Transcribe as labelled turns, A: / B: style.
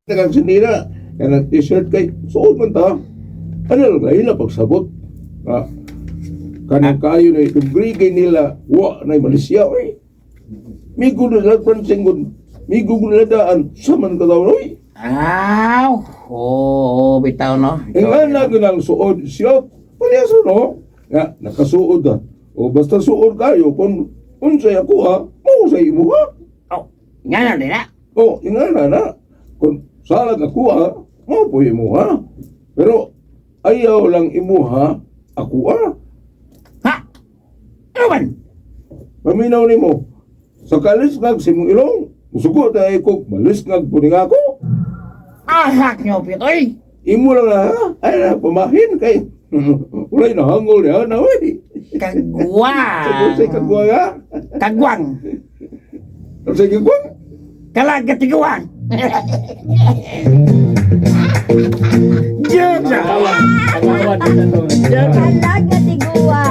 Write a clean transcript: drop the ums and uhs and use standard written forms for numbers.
A: Nagang sinira, kanang t-shirt kay suot man ta. Ano lang lain na pagsabot. Ah, kanang kayo na itong grigay nila, wa na Malaysia, oy. Migo na lang pansingon, migo na daan, saman ka daw, oy.
B: Aw, oo, bitaw no.
A: Nga na ganang suod siya, palyaso no? Nga, nakasuod na. O basta suod kayo, kung unsay ako ha, mausay mo ha.
B: Oh, nga na nila.
A: O, nga na. Kung salag ako ha, maupoy mo ha. Pero, ayaw lang imo ha, ako ha.
B: Ha? Ano man?
A: Paminaw ni mo, sa kalisngag si mong ilong, musugo tayo ko, malisngag po nga ako.
B: Ahak nyo, Pitoy.
A: Imo lang na ha, ay na, pamahin kay. Ulay na hangol niya na, wey.
B: Kagwang.
A: Sa kagwa ha.
B: Kagwang.
A: Sa kagwa.
B: Kalagatiguan. Diyan na.
C: Kawan. Kawan.
B: Diyan na.
D: Talaga tiguan.